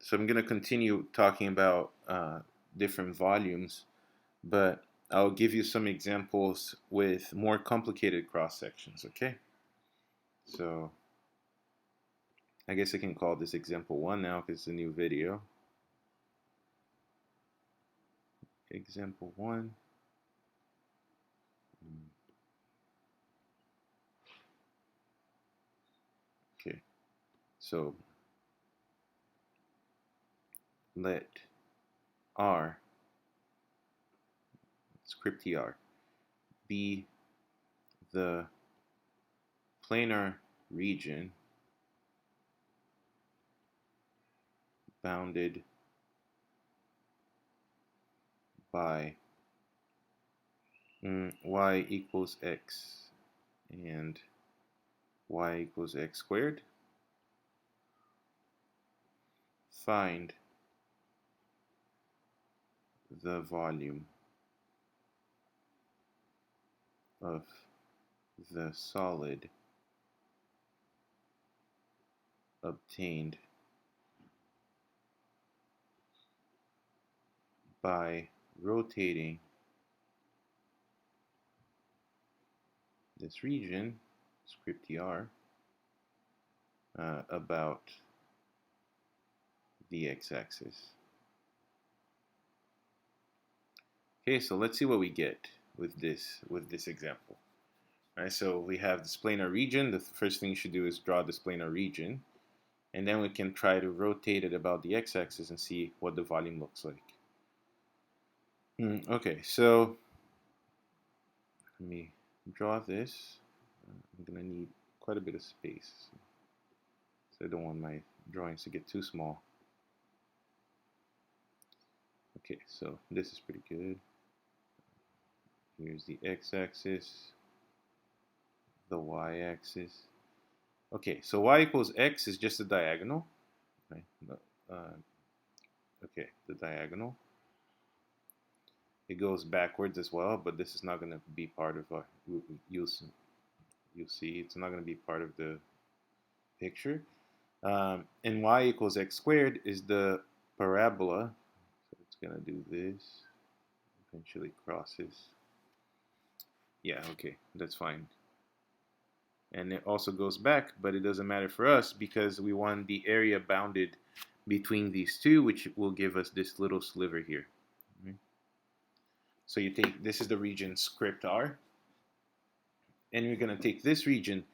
So I'm going to continue talking about different volumes, but I'll give you some examples with more complicated cross sections, okay? So I guess I can call this example 1 now because it's a new video. Example 1. Okay, so let R, script R, be the planar region bounded by y equals x and y equals x squared. Find the volume of the solid obtained by rotating this region, script R, about the x-axis. Okay, so let's see what we get with this example. All right, so we have this planar region. The first thing you should do is draw this planar region, and then we can try to rotate it about the x-axis and see what the volume looks like. Okay, so let me draw this. I'm gonna need quite a bit of space, so I don't want my drawings to get too small. Okay, so this is pretty good. Here's the x-axis, the y-axis. Okay, so y equals x is just a diagonal, right? Okay, the diagonal. It goes backwards as well, but this is not going to be part of our. You'll see it's not going to be part of the picture. And y equals x squared is the parabola. So it's going to do this. Eventually crosses. Yeah, okay, that's fine. And it also goes back, but it doesn't matter for us because we want the area bounded between these two, which will give us this little sliver here. Right? So you take, this is the region script R, and you're going to take this region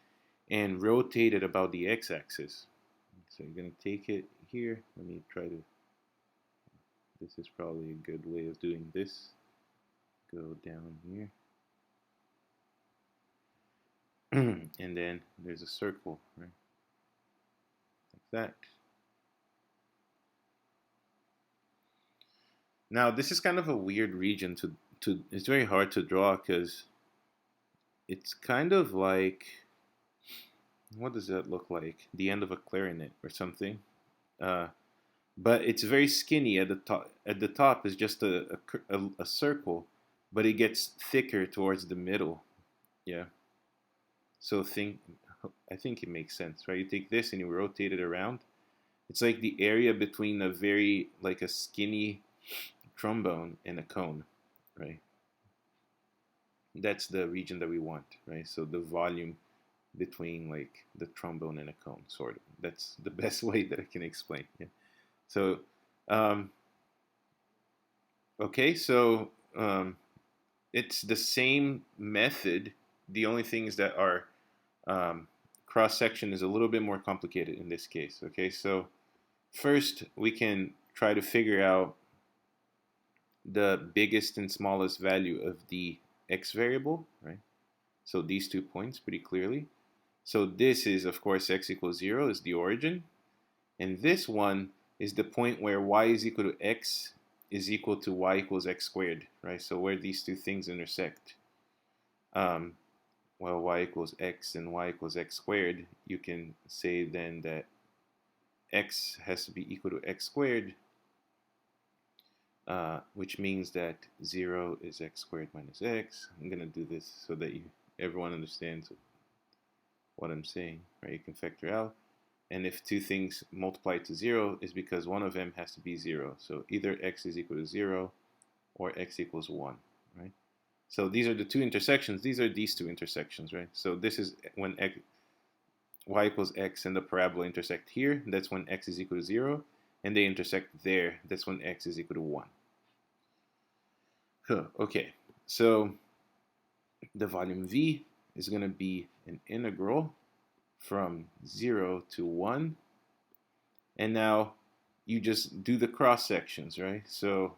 and rotate it about the x-axis. So you're going to take it here. Let me try to, this is probably a good way of doing this. Go down here. And then there's a circle, right? Like that. Now this is kind of a weird region to it's very hard to draw because it's kind of like, what does that look like? The end of a clarinet or something. Uh, but it's very skinny at the top. At the top is just a circle, but it gets thicker towards the middle. Yeah. So I think it makes sense, right? You take this and you rotate it around. It's like the area between a very like a skinny trombone and a cone, right? That's the region that we want, right? So the volume between like the trombone and a cone, sort of. That's the best way that I can explain. Yeah. So, okay, so it's the same method. The only thing is that our cross section is a little bit more complicated in this case. Okay, so first we can try to figure out the biggest and smallest value of the x variable, right? So these 2 points pretty clearly. So this is, of course, x equals 0 is the origin. And this one is the point where y is equal to x is equal to y equals x squared, right? So where these two things intersect. Well, y equals x and y equals x squared, you can say then that x has to be equal to x squared, which means that 0 is x squared minus x. I'm going to do this so that everyone understands what I'm saying, right? You can factor out. And if two things multiply to 0, is because one of them has to be 0. So either x is equal to 0 or x equals 1, right? So these are the two intersections. These are these two intersections, right? So this is when x, y equals x and the parabola intersect here. That's when x is equal to 0. And they intersect there. That's when x is equal to 1. Okay, so the volume V is going to be an integral from 0 to 1. And now you just do the cross sections, right? So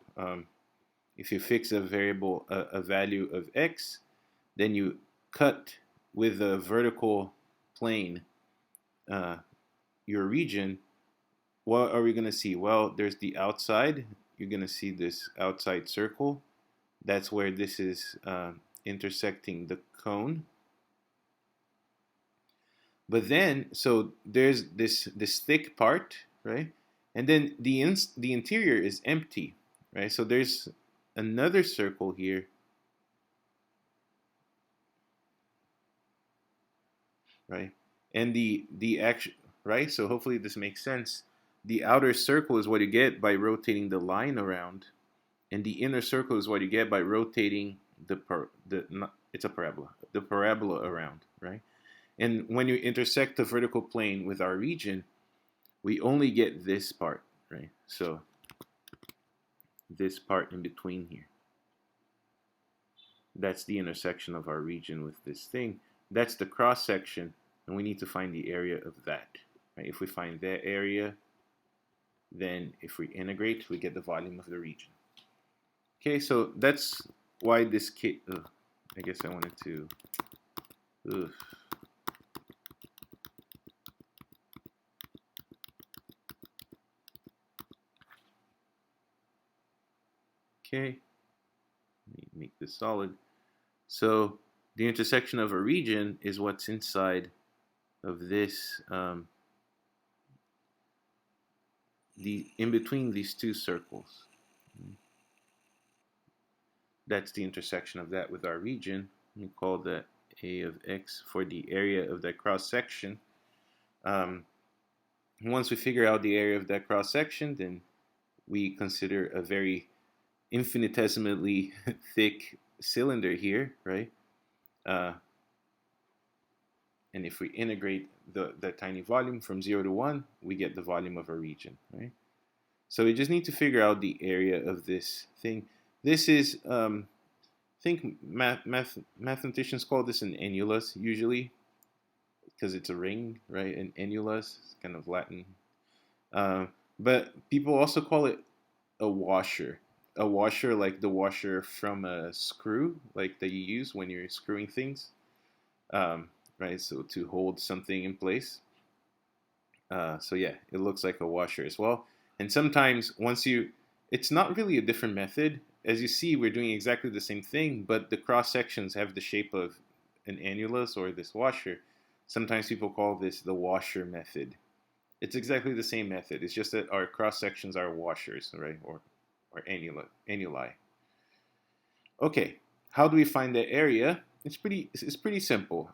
if you fix a variable, a value of x, then you cut with a vertical plane your region. What are we going to see? Well, there's the outside. You're going to see this outside circle. That's where this is intersecting the cone. But then, so there's this thick part, right? And then the interior is empty, right? So there's another circle here, right? And the actual, right? So hopefully this makes sense. The outer circle is what you get by rotating the line around, and the inner circle is what you get by rotating it's a parabola, the parabola around, right? And when you intersect the vertical plane with our region, we only get this part, right? So this part in between here, that's the intersection of our region with this thing. That's the cross section, and we need to find the area of that, right? If we find that area, then if we integrate, we get the volume of the region. Okay, so that's why this kit. I guess I wanted to. Ugh. Okay, let me make this solid. So the intersection of a region is what's inside of this, in between these two circles. That's the intersection of that with our region. We call that A of x for the area of that cross section. Once we figure out the area of that cross section, then we consider a very infinitesimally thick cylinder here, right? And if we integrate the tiny volume from 0 to 1, we get the volume of our region, right? So we just need to figure out the area of this thing. This is, I think mathematicians call this an annulus usually, because it's a ring, right? An annulus, it's kind of Latin. But people also call it a washer. A washer, like the washer from a screw, like that you use when you're screwing things, right? So to hold something in place. So yeah, it looks like a washer as well. And sometimes it's not really a different method. As you see, we're doing exactly the same thing, but the cross sections have the shape of an annulus or this washer. Sometimes people call this the washer method. It's exactly the same method. It's just that our cross sections are washers, right? Or annuli. Okay, how do we find that area? It's pretty simple.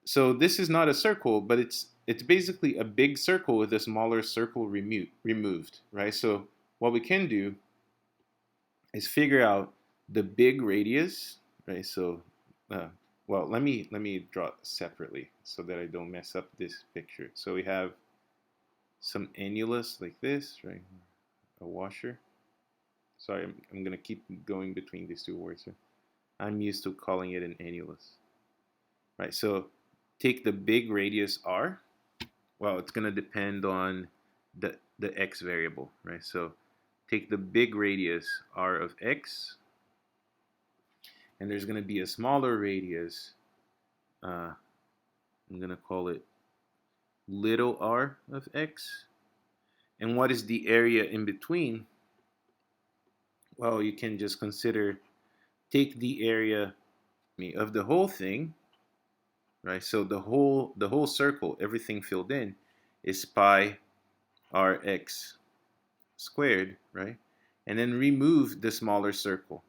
So this is not a circle, but it's basically a big circle with a smaller circle removed, right? So what we can do is figure out the big radius, right? So, well, let me draw it separately so that I don't mess up this picture. So we have some annulus like this, right? A washer. Sorry, I'm gonna keep going between these two words here. I'm used to calling it an annulus, right? So take the big radius r. Well, it's gonna depend on the x variable, right? So take the big radius r of x, and there's gonna be a smaller radius. I'm gonna call it little r of x. And what is the area in between? Well, you can just take the area of the whole thing, right? So the whole circle, everything filled in, is pi rx squared, right? And then remove the smaller circle,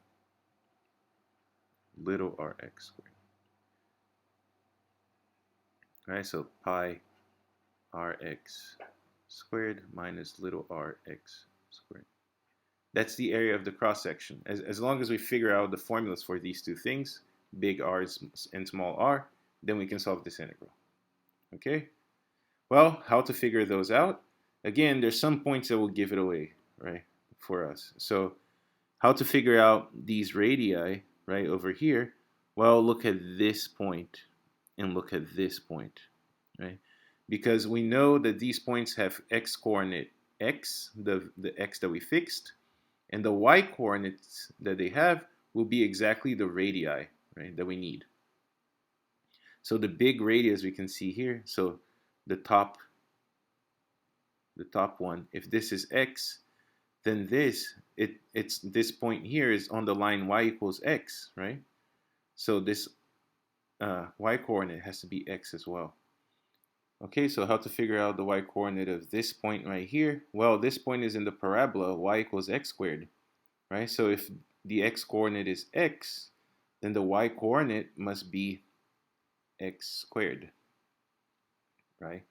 little rx squared, right? So pi rx squared minus little rx squared. That's the area of the cross section. As long as we figure out the formulas for these two things, big R and small r, then we can solve this integral. Okay? Well, how to figure those out? Again, there's some points that will give it away, right, for us. So how to figure out these radii, right, over here? Well, look at this point and look at this point, right? Because we know that these points have x-coordinate x, the x that we fixed, and the y-coordinates that they have will be exactly the radii, right, that we need. So the big radius we can see here, so the top one, if this is x, then it's this point here is on the line y equals x, right? So this y coordinate has to be x as well. Okay, so how to figure out the y coordinate of this point right here? Well, this point is in the parabola y equals x squared, right? So if the x coordinate is x, then the y coordinate must be x squared, right?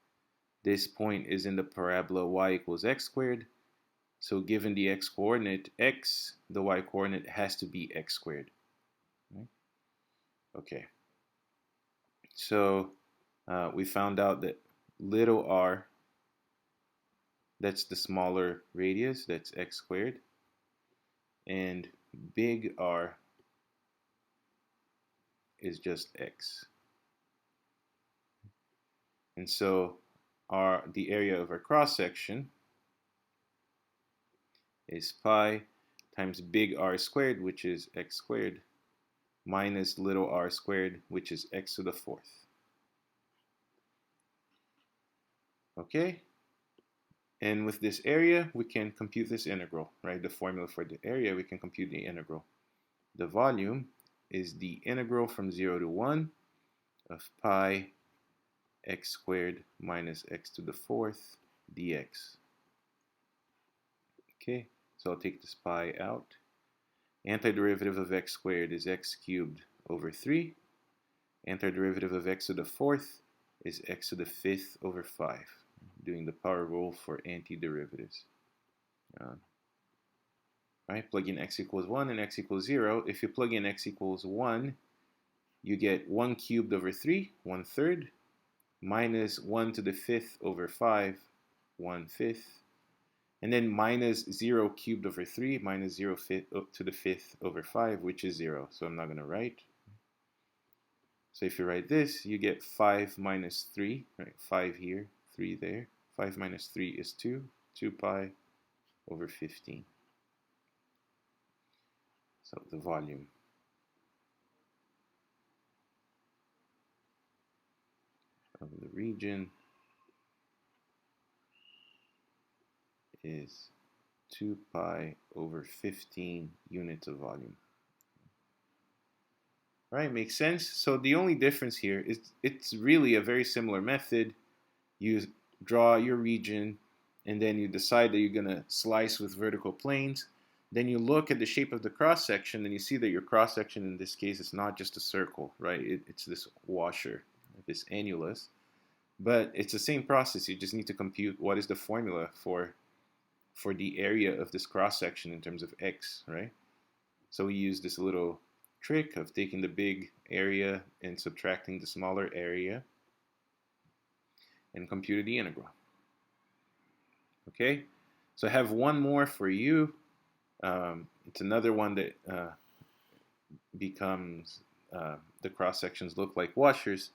This point is in the parabola y equals x squared. So given the x coordinate x, the y coordinate has to be x squared. Right? Okay. So we found out that little r, that's the smaller radius, that's x squared. And big R is just x. And so the area of our cross section is pi times big R squared, which is x squared, minus little r squared, which is x to the fourth. Okay? And with this area, we can compute this integral, right? The formula for the area, we can compute the integral. The volume is the integral from 0 to 1 of pi x squared minus x to the fourth dx. Okay, so I'll take this pi out. Antiderivative of x squared is x cubed over 3. Antiderivative of x to the fourth is x to the fifth over 5. Doing the power rule for antiderivatives. Right, plug in x equals 1 and x equals 0. If you plug in x equals 1, you get 1 cubed over 3, 1/3, minus 1 to the fifth over 5, 1/5. And then minus 0 cubed over 3, minus 0 to the fifth over 5, which is 0. So I'm not going to write. So if you write this, you get 5 minus 3, right? 5 here, 3 there. 5 minus 3 is 2, 2 pi over 15. So the volume of the region is 2 pi over 15 units of volume. Right, makes sense? So the only difference here is it's really a very similar method. You draw your region, and then you decide that you're going to slice with vertical planes. Then you look at the shape of the cross-section, and you see that your cross-section in this case is not just a circle, right? It's this washer, this annulus. But it's the same process. You just need to compute what is the formula for the area of this cross-section in terms of x, right? So we use this little trick of taking the big area and subtracting the smaller area and compute the integral. Okay, so I have one more for you. It's another one that becomes the cross sections look like washers,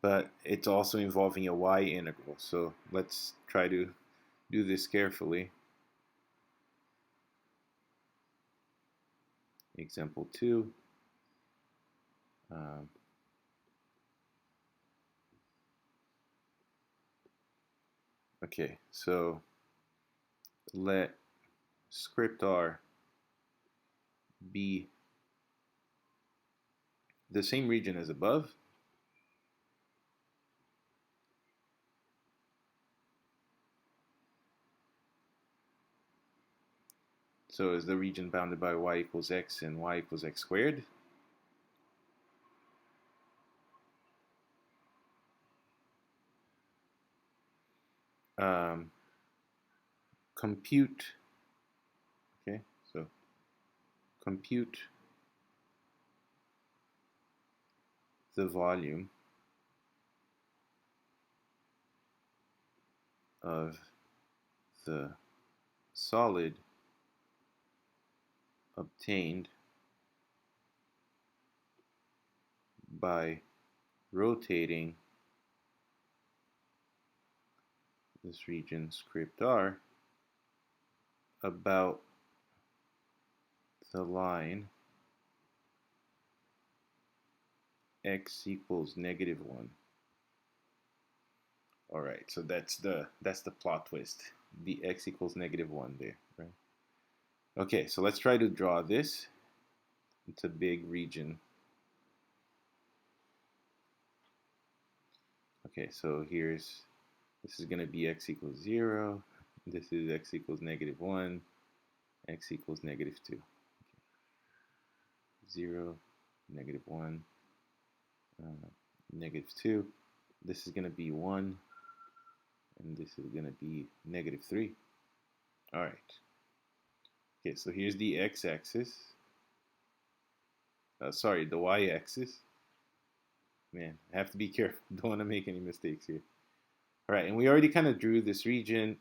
but it's also involving a y integral. So let's try to do this carefully. Example 2. Okay, so let script r be the same region as above. So is the region bounded by y equals x and y equals x squared? compute, okay, so compute the volume of the solid obtained by rotating this region script R about the line x equals -1. All right, so that's the plot twist. The x equals -1 there, right? Okay, so let's try to draw this. It's a big region. Okay, so this is going to be x equals 0. This is x equals -1. X equals -2. Okay. 0, -1, -2. This is going to be 1, and this is going to be -3. All right. Okay, so here's the x-axis. Sorry, the y-axis. Man, I have to be careful. Don't want to make any mistakes here. All right, and we already kind of drew this region.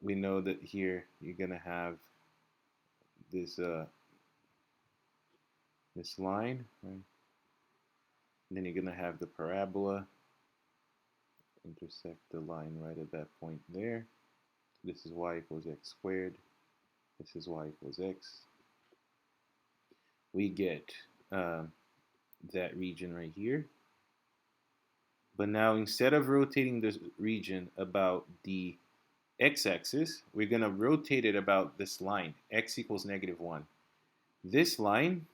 We know that here you're going to have this this line, right? And then you're going to have the parabola intersect the line right at that point there. This is y equals x squared. This is y equals x. We get that region right here. But now instead of rotating this region about the x-axis, we're going to rotate it about this line, x equals -1. This line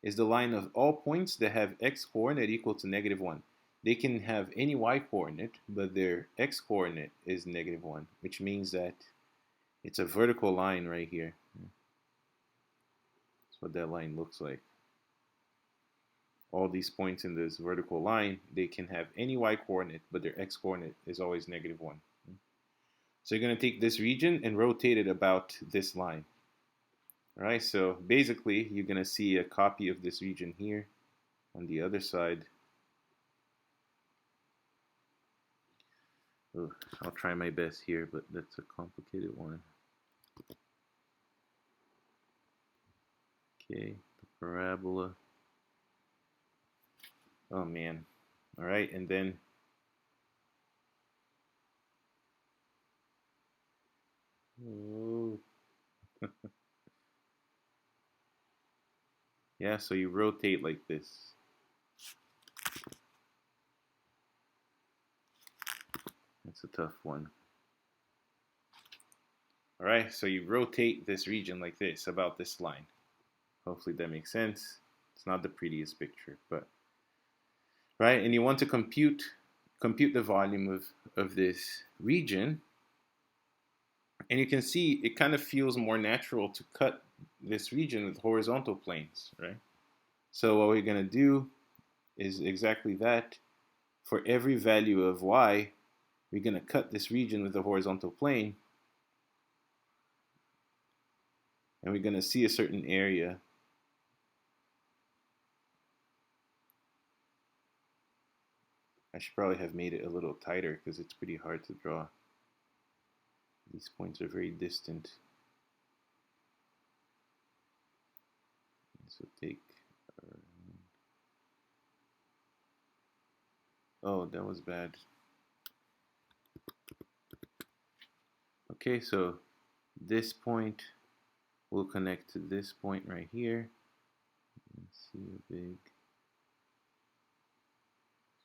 is the line of all points that have x coordinate equal to -1. They can have any y coordinate, but their x coordinate is -1, which means that it's a vertical line right here. That's what that line looks like. All these points in this vertical line, they can have any y coordinate, but their x coordinate is always -1. So you're going to take this region and rotate it about this line. All right, so basically you're going to see a copy of this region here on the other side. Ugh, I'll try my best here, but that's a complicated one. Okay, the parabola. Oh man. All right, and then oh. Yeah, so you rotate like this. That's a tough one. All right, so you rotate this region like this, about this line. Hopefully that makes sense. It's not the prettiest picture, but right, and you want to compute the volume of this region, and you can see it kind of feels more natural to cut this region with horizontal planes, right? So what we're going to do is exactly that. For every value of y, we're going to cut this region with the horizontal plane, and we're going to see a certain area. I should probably have made it a little tighter because it's pretty hard to draw. These points are very distant. So take... Oh, that was bad. Okay, so this point will connect to this point right here. Let's see a big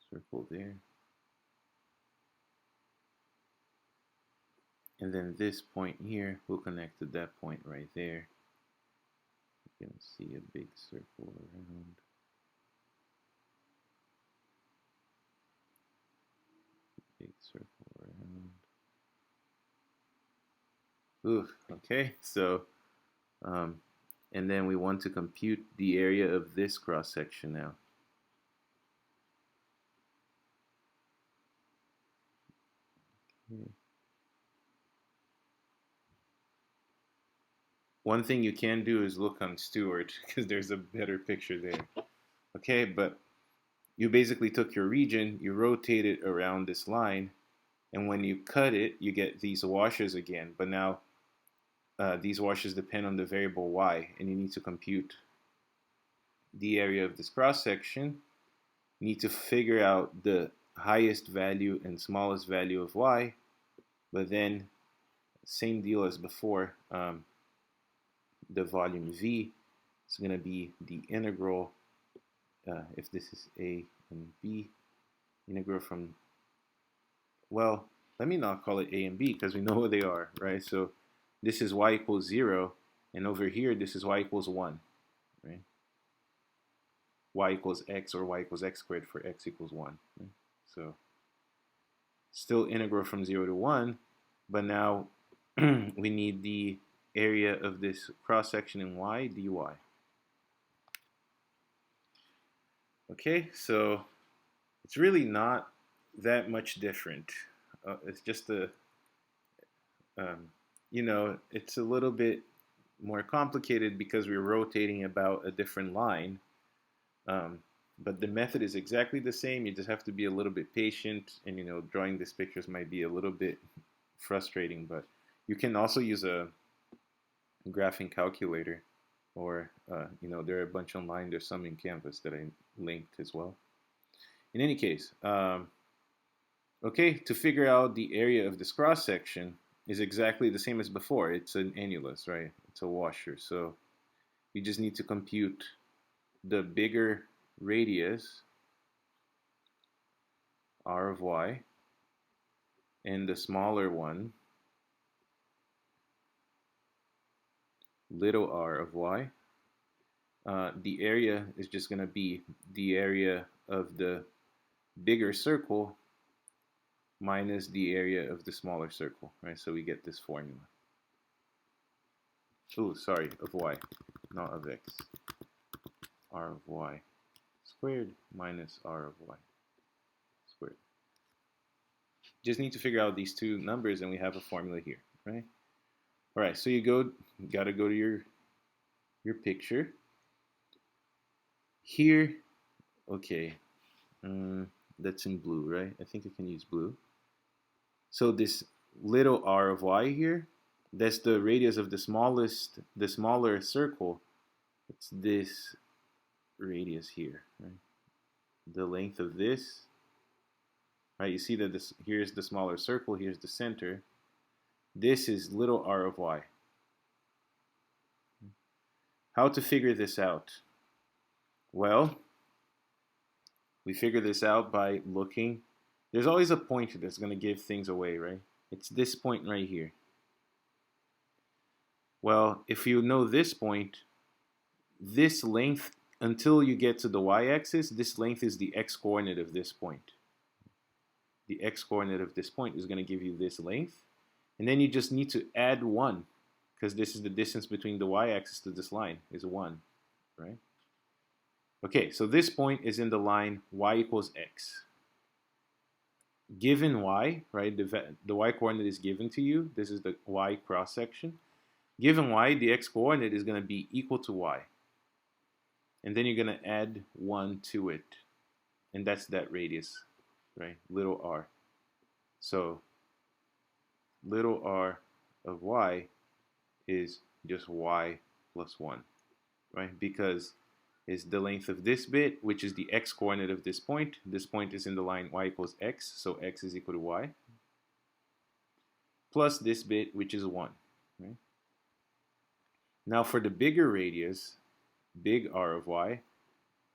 circle there. And then this point here will connect to that point right there. You can see a big circle around. Big circle around. Ooh, okay, so and then we want to compute the area of this cross section now. Okay. one thing you can do is look on Stewart because there's a better picture there. Okay, but you basically took your region, you rotate it around this line, and when you cut it, you get these washes again. But now these washes depend on the variable y, and you need to compute the area of this cross section. You need to figure out the highest value and smallest value of y, but then same deal as before. The volume v is going to be the integral, if this is a and b, integral from, well, let me not call it a and b because we know what they are, right? So this is y equals 0, and over here this is y equals 1, right? Y equals x, or y equals x squared for x equals 1. Right? So still integral from 0 to 1, but now we need the area of this cross section in y dy. Okay, so it's really not that much different. It's just it's a little bit more complicated because we're rotating about a different line. But the method is exactly the same. You just have to be a little bit patient, and drawing these pictures might be a little bit frustrating. But you can also use a graphing calculator, or there are a bunch online. There's some in Canvas that I linked as well. In any case, okay, to figure out the area of this cross section is exactly the same as before. It's an annulus, right? It's a washer. So you just need to compute the bigger radius, r of y, and the smaller one, little r of y. The area is just going to be the area of the bigger circle minus the area of the smaller circle, right? So we get this formula. Oh, sorry, of y, not of x. R of y squared minus r of y squared. Just need to figure out these two numbers, and we have a formula here, right? All right, so you got to go to your picture. Here, okay, that's in blue, right? I think I can use blue. So this little r of y here, that's the radius of the smaller circle. It's this radius here, right? The length of this, right? You see that here's the smaller circle, here's the center. This is little r of y. How to figure this out? Well, we figure this out by looking. There's always a point that's going to give things away, right? It's this point right here. Well, if you know this point, this length, until you get to the y-axis, this length is the x-coordinate of this point. The x-coordinate of this point is going to give you this length. And then you just need to add 1, because this is the distance between the y-axis to this line, is 1, right? Okay, so this point is in the line y equals x. Given y, right, the y-coordinate is given to you. This is the y cross-section. Given y, the x-coordinate is going to be equal to y. And then you're going to add 1 to it. And that's that radius, right, little r. So little r of y is just y plus 1, right? Because it's the length of this bit, which is the x-coordinate of this point. This point is in the line y equals x, so x is equal to y. Plus this bit, which is 1, right? Now for the bigger radius, big R of y,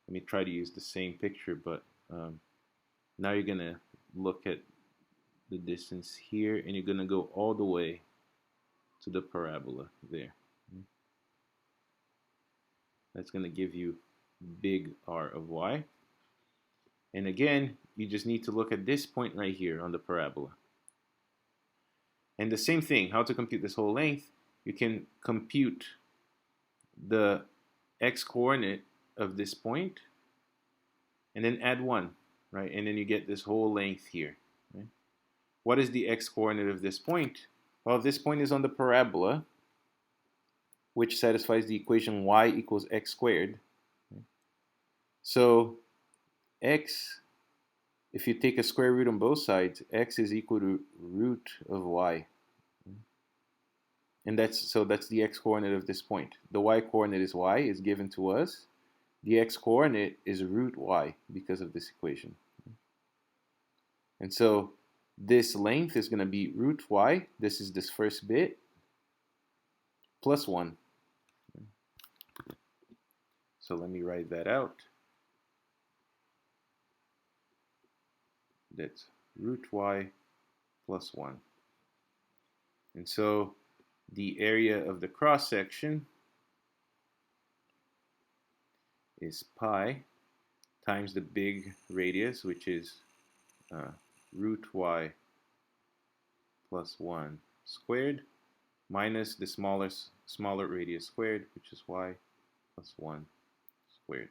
let me try to use the same picture, but now you're going to look at the distance here, and you're going to go all the way to the parabola there. That's going to give you big R of y. And again, you just need to look at this point right here on the parabola. And the same thing, how to compute this whole length, you can compute the x-coordinate of this point and then add 1, right? And then you get this whole length here. Right? What is the x-coordinate of this point? Well, if this point is on the parabola, which satisfies the equation y equals x squared. So x, if you take a square root on both sides, x is equal to root of y. And that's the x coordinate of this point. The y coordinate is y, is given to us. The x coordinate is root y because of this equation. And so this length is going to be root y, this is this first bit, plus 1. So let me write that out. That's root y plus 1. And so the area of the cross section is pi times the big radius, which is root y plus 1 squared, minus the smaller radius squared, which is y plus 1 squared.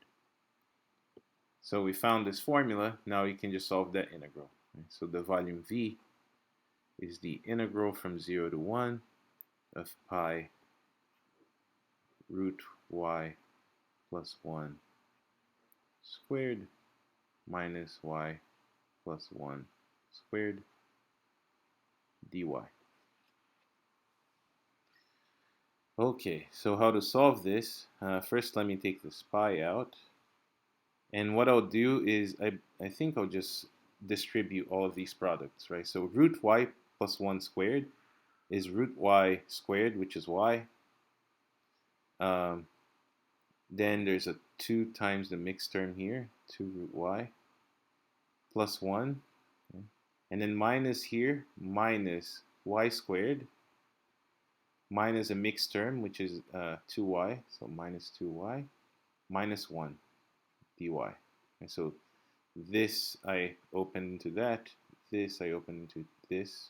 So we found this formula. Now you can just solve that integral. So the volume V is the integral from 0 to 1 of pi root y plus 1 squared minus y plus 1 squared dy. Okay, so how to solve this? First, let me take this pi out. And what I'll do is, I think I'll just distribute all of these products, right? So root y plus 1 squared is root y squared, which is y. Then there's a 2 times the mixed term here, 2 root y, plus 1. Okay. And then minus here, minus y squared, minus a mixed term, which is 2y, so minus 2y, minus 1 dy. And so this I open into that, this I open into this,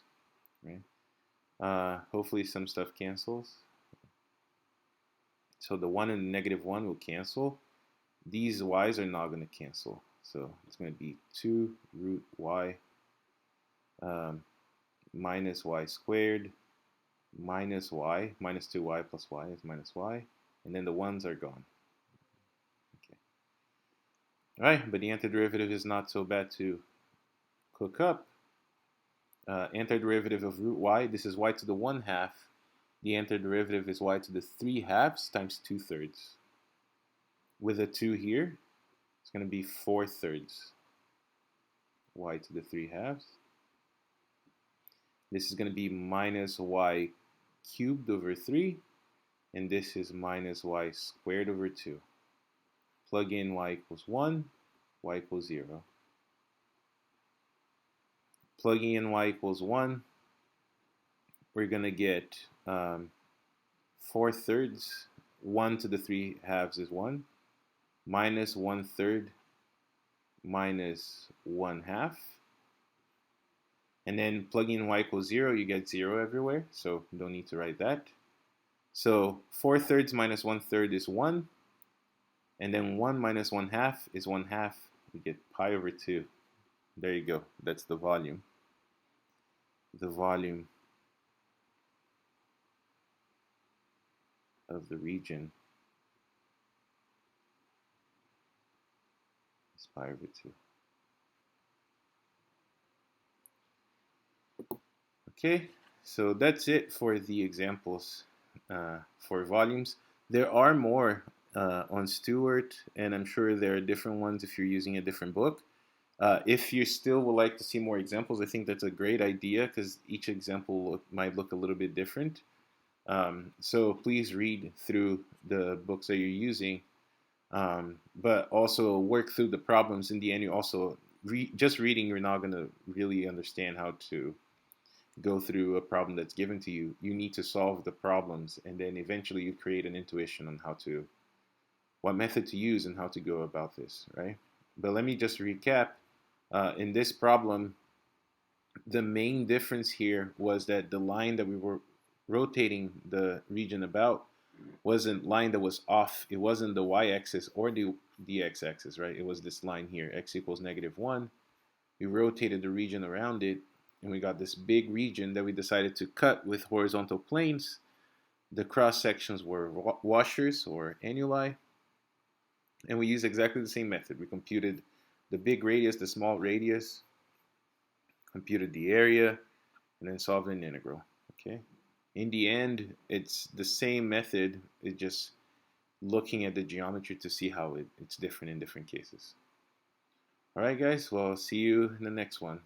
right? Hopefully some stuff cancels. So the 1 and the negative 1 will cancel. These y's are not going to cancel. So it's going to be 2 root y minus y squared minus y, minus 2y plus y is minus y. And then the 1's are gone. Okay. All right, but the antiderivative is not so bad to cook up. Antiderivative of root y, this is y to the 1/2. The antiderivative is y to the 3/2 times 2/3. With a 2 here, it's going to be 4/3. Y to the 3/2. This is going to be minus y cubed over 3. And this is minus y squared over 2. Plug in y equals 1, y equals 0. Plugging in y equals 1, we're going to get 4/3. 1 to the 3/2 is 1. Minus 1/3 minus 1/2. And then plugging in y equals 0, you get 0 everywhere, so you don't need to write that. So 4/3 minus 1/3 is 1. And then 1 minus 1/2 is 1/2. We get pi over 2. There you go. That's the volume. The volume of the region is pi over 2. Okay, so that's it for the examples for volumes. There are more on Stewart, and I'm sure there are different ones if you're using a different book. If you still would like to see more examples, I think that's a great idea because each example might look a little bit different. So please read through the books that you're using, but also work through the problems. In the end, you also, just reading, you're not going to really understand how to go through a problem that's given to you. You need to solve the problems, and then eventually you create an intuition on what method to use and how to go about this, right? But let me just recap. In this problem, the main difference here was that the line that we were rotating the region about wasn't line that was off. It wasn't the y-axis or the x-axis, right? It was this line here, x equals -1. We rotated the region around it, and we got this big region that we decided to cut with horizontal planes. The cross sections were washers or annuli, and we used exactly the same method. We computed the big radius, the small radius, computed the area, and then solved an integral. Okay. In the end, it's the same method. It's just looking at the geometry to see how it's different in different cases. All right, guys. Well, see you in the next one.